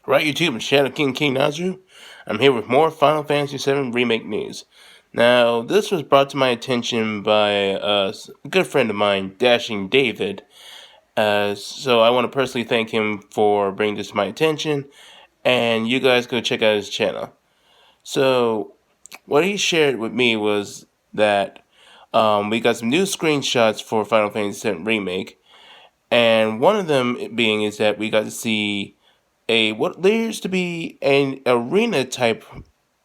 Right, YouTube, it's Shadow King Nazru. I'm here with more Final Fantasy VII Remake news. Now, this was brought to my attention by a good friend of mine, Dashing David. So I want to personally thank him for bringing this to my attention, and you guys go check out his channel. So, what he shared with me was that we got some new screenshots for Final Fantasy VII Remake, and one of them being is that we got to see what appears to be an arena type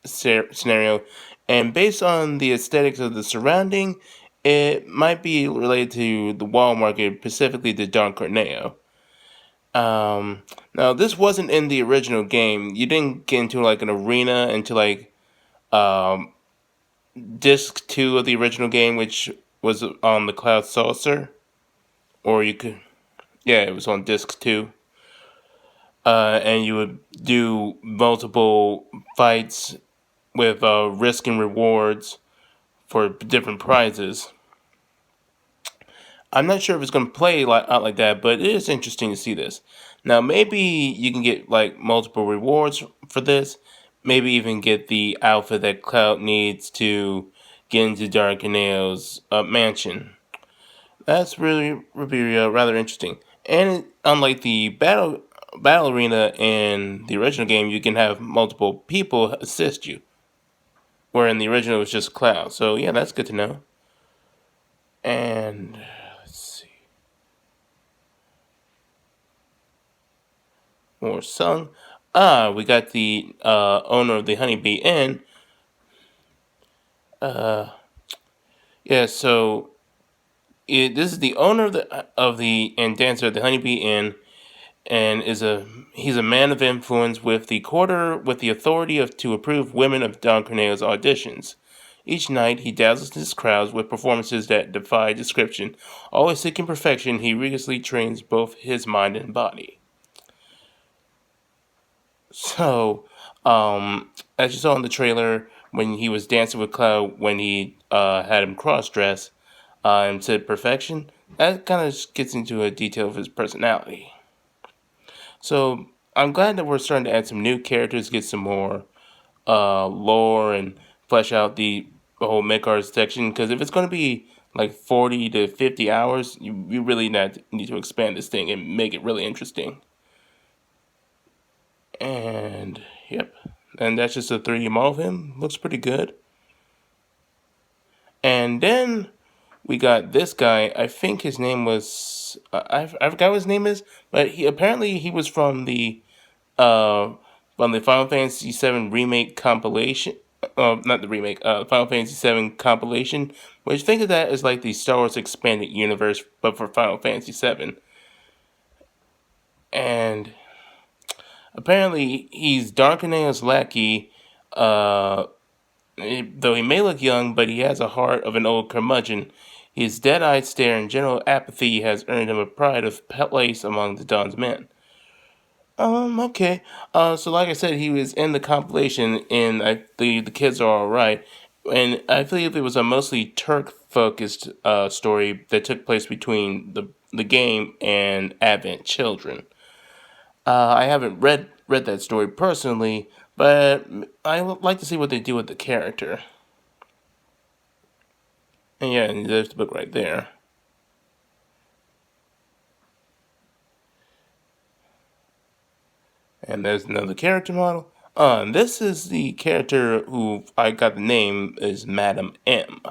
scenario, and based on the aesthetics of the surrounding, it might be related to the wall market, specifically the Don Corneo. Now this wasn't in the original game. You didn't get into like an arena until like um, disc 2 of the original game, which was on the Cloud Saucer, or you could, yeah, it was on disc 2. And you would do multiple fights with risk and rewards for different prizes. I'm not sure if it's going to play out like that, but it is interesting to see this. Now, maybe you can get like multiple rewards for this. Maybe even get the outfit that Cloud needs to get into Darkaneo's mansion. That's really rather interesting. And unlike the battle arena in the original game, you can have multiple people assist you, where in the original it was just Cloud. So yeah, that's good to know. And let's see, more sung. We got the owner of the Honeybee Inn. Yeah, so this is the owner of the and dancer of the Honeybee Inn, and he's a man of influence with the authority to approve women of Don Corneo's auditions. Each night he dazzles his crowds with performances that defy description. Always seeking perfection, he rigorously trains both his mind and body. So, as you saw in the trailer, when he was dancing with Cloud, when he had him cross-dress and said perfection, that kind of gets into a detail of his personality. So I'm glad that we're starting to add some new characters, get some more lore, and flesh out the whole mech section. Because if it's going to be like 40 to 50 hours, you really need to expand this thing and make it really interesting. And yep, and that's just a 3D model of him. Looks pretty good. And then we got this guy. I think his name was I forgot what his name is, but he was from the Final Fantasy VII Remake compilation. Not the remake. Final Fantasy VII compilation, which think of that as like the Star Wars expanded universe, but for Final Fantasy VII. And apparently, he's Darkaneo's lackey. Though he may look young, but he has a heart of an old curmudgeon. His dead-eyed stare and general apathy has earned him a pride of place among the Don's men. Okay. So like I said, he was in the compilation, and the kids are all right. And I believe it was a mostly Turk-focused story that took place between the game and Advent Children. I haven't read that story personally, but I would like to see what they do with the character. And yeah, and there's the book right there. And there's another character model. And this is the character who I got the name is Madam M.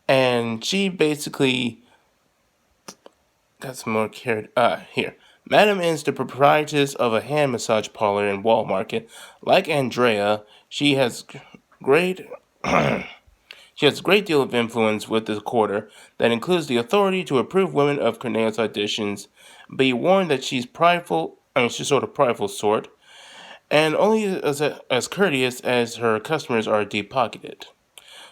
And she basically got some more character. Here. Madam M is the proprietress of a hand massage parlor in Wall Market. Like Andrea, she has great she has a great deal of influence with the quarter that includes the authority to approve women of Corneo's auditions. Be warned that she's prideful. She's sort of prideful sort, and only as courteous as her customers are deep-pocketed.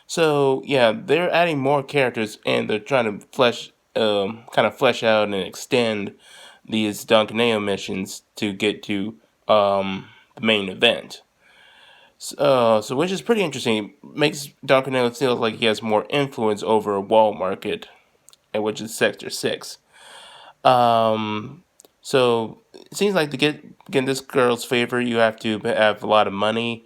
So yeah, they're adding more characters, and they're trying to flesh out and extend these Don Corneo missions to get to the main event. So which is pretty interesting. It makes Don Corneo feel like he has more influence over Wall Market, which is Sector 6. So it seems like to get get this girl's favor, you have to have a lot of money.